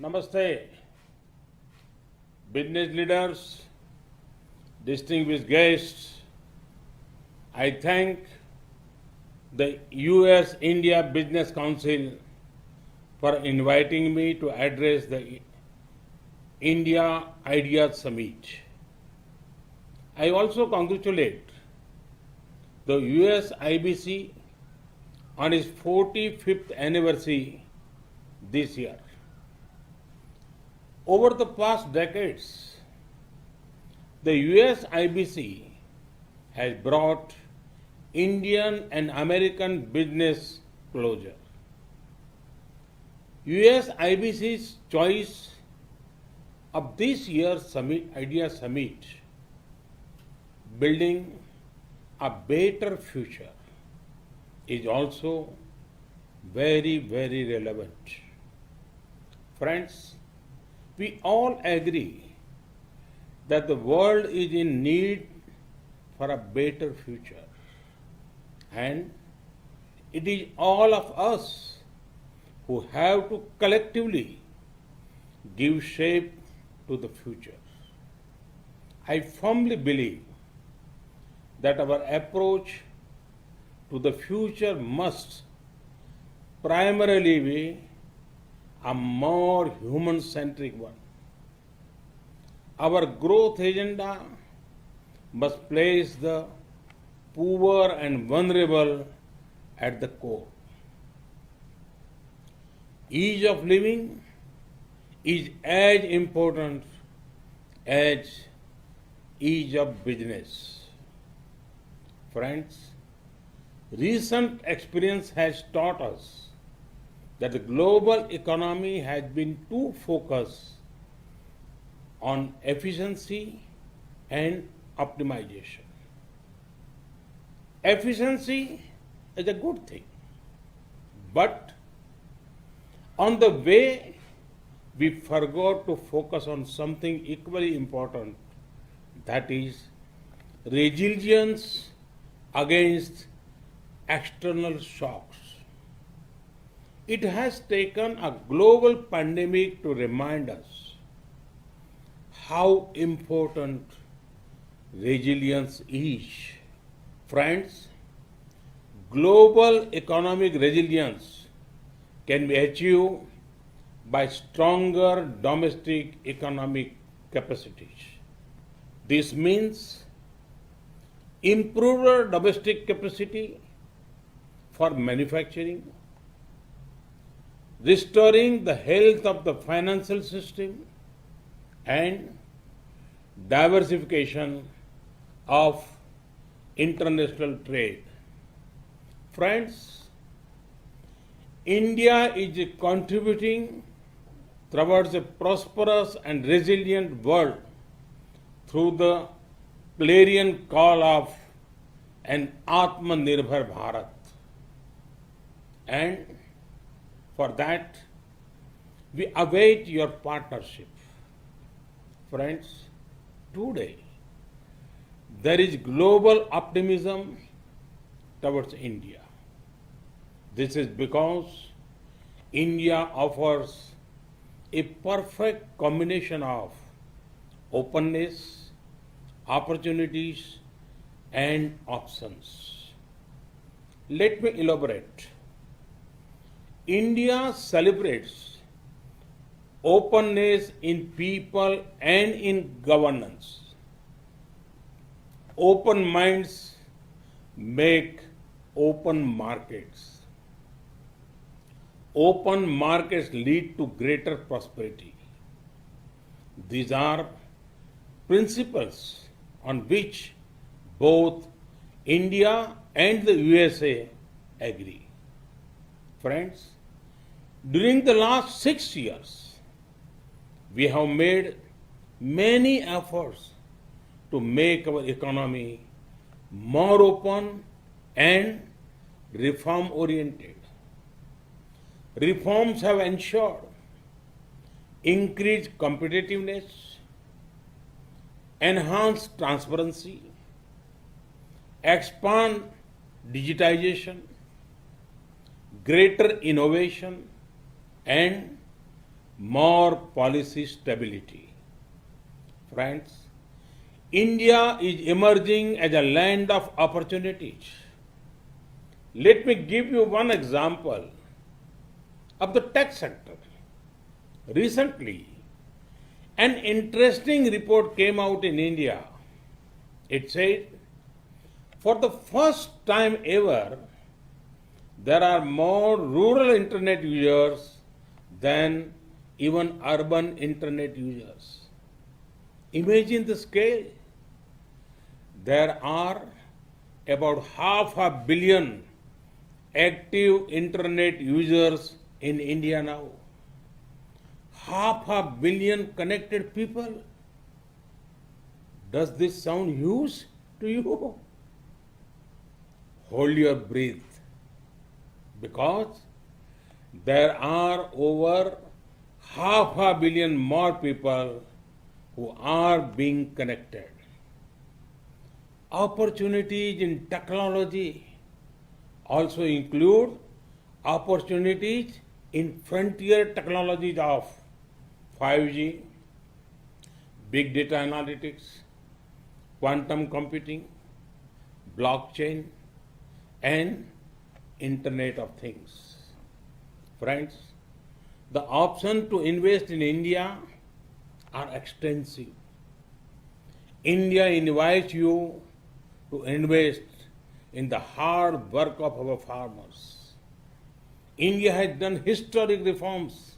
Namaste, business leaders, distinguished guests. I thank the US India Business Council for inviting me to address the India Ideas Summit. I also congratulate the US IBC on its 45th anniversary this year. Over the past decades, the US IBC has brought Indian and American business closer. US IBC's choice of this year's Idea Summit, building a better future, is also very, very relevant. Friends, we all agree that the world is in need for a better future. And it is all of us who have to collectively give shape to the future. I firmly believe that our approach to the future must primarily be a more human-centric one. Our growth agenda must place the poor and vulnerable at the core. Ease of living is as important as ease of business. Friends, recent experience has taught us that the global economy has been too focused on efficiency and optimization. Efficiency is a good thing, but on the way we forgot to focus on something equally important, that is resilience against external shocks. It has taken a global pandemic to remind us how important resilience is. Friends, global economic resilience can be achieved by stronger domestic economic capacities. This means improved domestic capacity for manufacturing, restoring the health of the financial system, and diversification of international trade. Friends, India is contributing towards a prosperous and resilient world through the clarion call of an Atmanirbhar Bharat. And for that, we await your partnership. Friends, today there is global optimism towards India. This is because India offers a perfect combination of openness, opportunities, and options. Let me elaborate. India celebrates openness in people and in governance. Open minds make open markets. Open markets lead to greater prosperity. These are principles on which both India and the USA agree. Friends, during the last 6 years, we have made many efforts to make our economy more open and reform-oriented. Reforms have ensured increased competitiveness, enhanced transparency, expand digitization, greater innovation, and more policy stability. Friends, India is emerging as a land of opportunities. Let me give you one example of the tech sector. Recently, an interesting report came out in India. It said, for the first time ever, there are more rural internet users than even urban internet users. Imagine the scale. There are about 500 million active internet users in India now. 500 million connected people. Does this sound huge to you? Hold your breath, because there are over 500 million more people who are being connected. Opportunities in technology also include opportunities in frontier technologies of 5G, big data analytics, quantum computing, blockchain, and Internet of Things. Friends, the options to invest in India are extensive. India invites you to invest in the hard work of our farmers. India has done historic reforms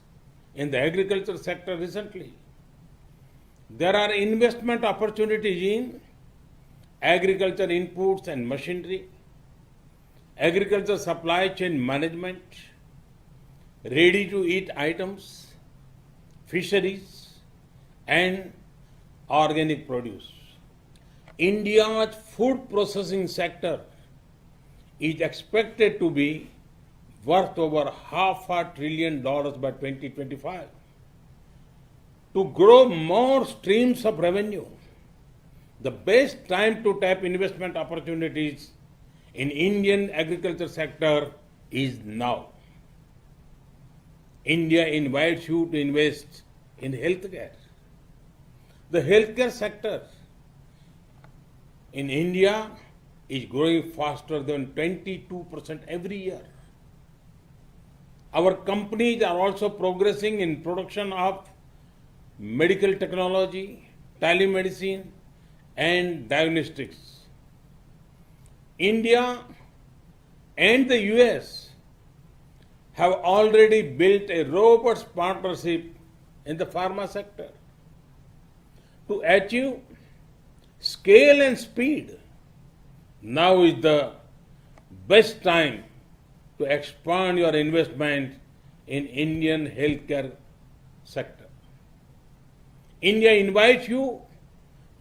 in the agriculture sector recently. There are investment opportunities in agriculture inputs and machinery, agriculture supply chain management, ready-to-eat items, fisheries, and organic produce. India's food processing sector is expected to be worth over $500 billion by 2025. To grow more streams of revenue, the best time to tap investment opportunities in Indian agriculture sector is now. India invites you to invest in healthcare. The healthcare sector in India is growing faster than 22% every year. Our companies are also progressing in production of medical technology, telemedicine, and diagnostics. India and the US have already built a robust partnership in the pharma sector. To achieve scale and speed, now is the best time to expand your investment in Indian healthcare sector. India invites you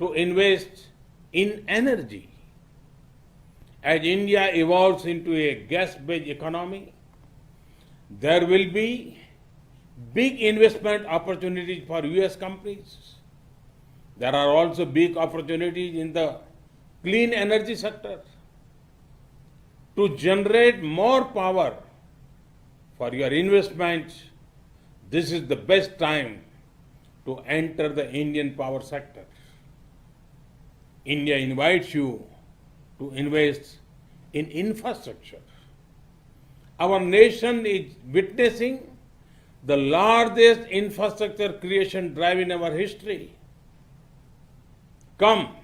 to invest in energy. As India evolves into a gas-based economy, there will be big investment opportunities for US companies. There are also big opportunities in the clean energy sector. To generate more power for your investments, this is the best time to enter the Indian power sector. India invites you to invest in infrastructure. Our nation is witnessing the largest infrastructure creation drive in our history. Come,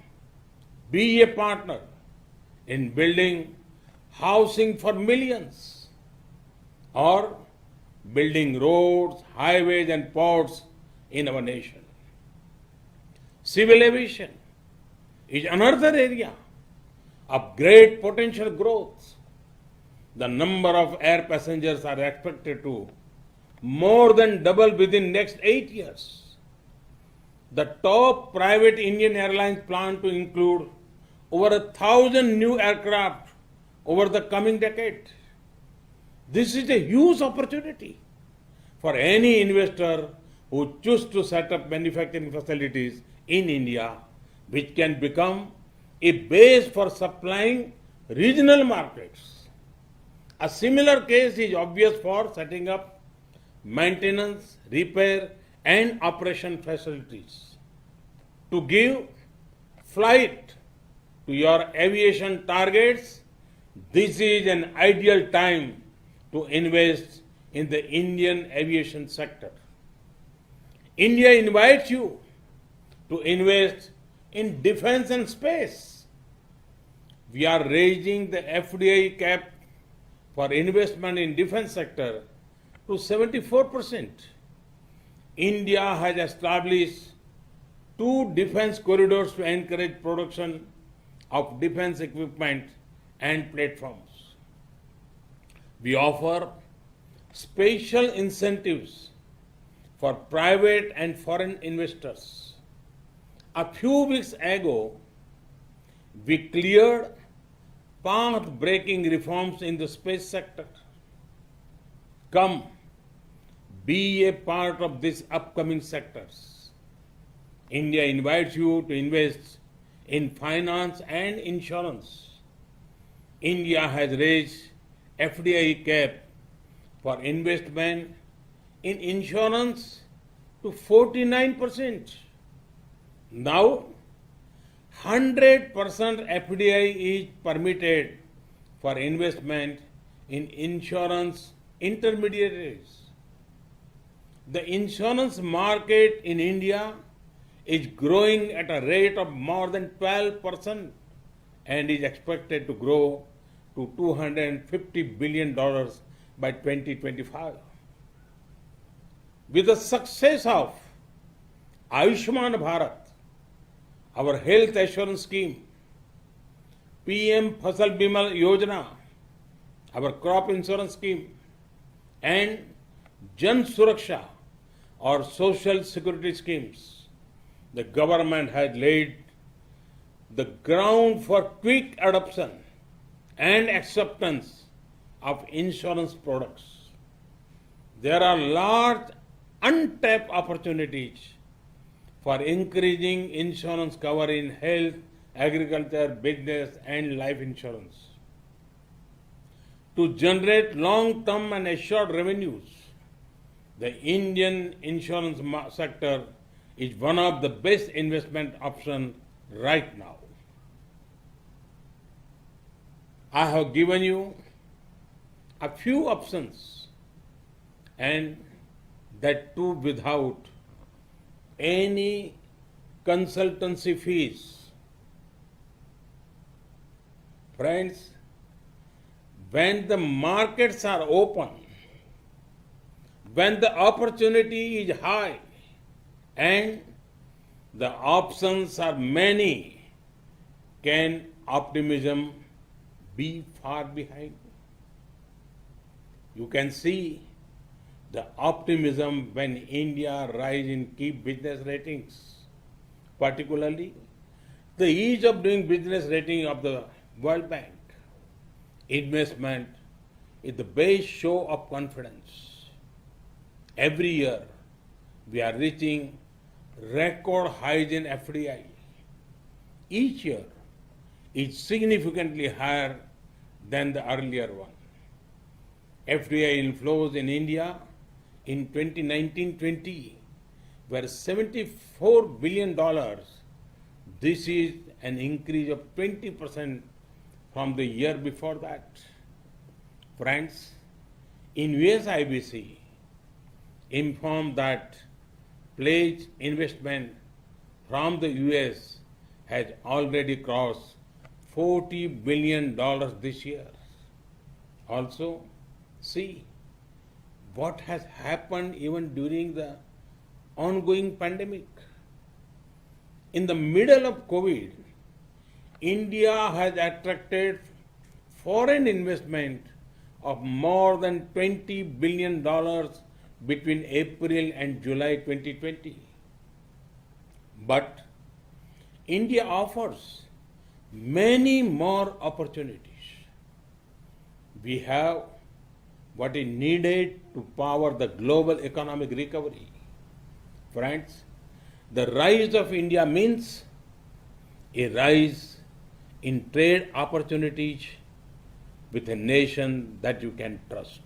be a partner in building housing for millions, or building roads, highways, and ports in our nation. Civil aviation is another area of great potential growth. The number of air passengers are expected to more than double within next 8 years. The top private Indian airlines plan to include over 1,000 new aircraft over the coming decade. This is a huge opportunity for any investor who chooses to set up manufacturing facilities in India, which can become a base for supplying regional markets. A similar case is obvious for setting up maintenance, repair, and operation facilities. To give flight to your aviation targets, this is an ideal time to invest in the Indian aviation sector. India invites you to invest in defense and space. We are raising the FDI cap for investment in defense sector to 74%. India has established two defense corridors to encourage production of defense equipment and platforms. We offer special incentives for private and foreign investors. A few weeks ago, we cleared path-breaking reforms in the space sector. Come, be a part of these upcoming sectors. India invites you to invest in finance and insurance. India has raised FDI cap for investment in insurance to 49%. Now, 100% FDI is permitted for investment in insurance intermediaries. The insurance market in India is growing at a rate of more than 12% and is expected to grow to $250 billion by 2025. With the success of Ayushman Bharat, our health assurance scheme, PM Fasal Bima Yojana, our crop insurance scheme, and Jan Suraksha, or social security schemes, the government has laid the ground for quick adoption and acceptance of insurance products. There are large untapped opportunities for increasing insurance cover in health, agriculture, business, and life insurance. To generate long-term and assured revenues, the Indian insurance sector is one of the best investment options right now. I have given you a few options, and that too without any consultancy fees. Friends, when the markets are open, when the opportunity is high and the options are many, can optimism be far behind? You can see the optimism when India rise in key business ratings, particularly the ease of doing business rating of the World Bank. Investment is the best show of confidence. Every year, we are reaching record highs in FDI. Each year is significantly higher than the earlier one. FDI inflows in India in 2019-20 were $74 billion. This is an increase of 20% from the year before that. Friends, in US IBC informed that pledged investment from the US has already crossed $40 billion this year. Also, see what has happened even during the ongoing pandemic. In the middle of COVID, India has attracted foreign investment of more than $20 billion between April and July 2020. But India offers many more opportunities. We have what is needed to power the global economic recovery. Friends, the rise of India means a rise in trade opportunities with a nation that you can trust,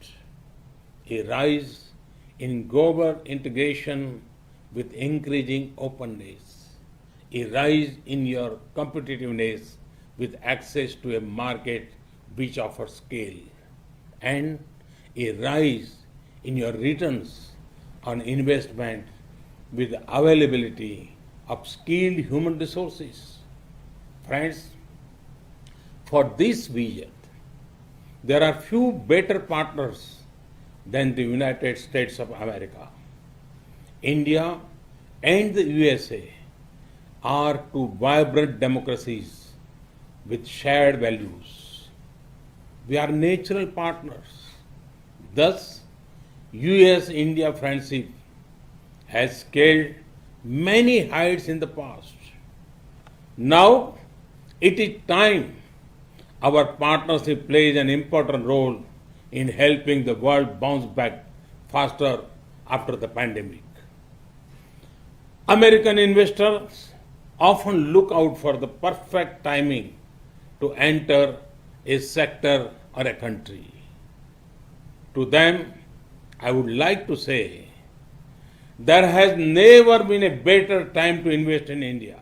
a rise in global integration with increasing openness, a rise in your competitiveness with access to a market which offers scale, and a rise in your returns on investment with availability of skilled human resources. Friends, for this vision, there are few better partners than the United States of America. India and the USA are two vibrant democracies with shared values. We are natural partners. Thus, US India friendship has scaled many heights in the past. Now, it is time our partnership plays an important role in helping the world bounce back faster after the pandemic. American investors often look out for the perfect timing to enter a sector or a country. To them, I would like to say there has never been a better time to invest in India.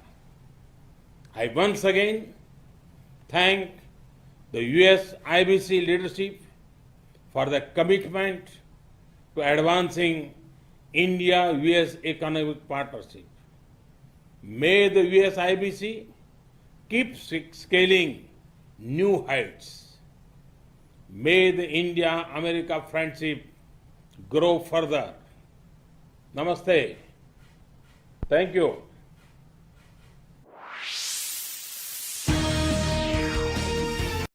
I once again thank the US IBC leadership for the commitment to advancing India US economic partnership. May the US IBC keep scaling new heights. May the India America friendship grow further. Namaste. Thank you.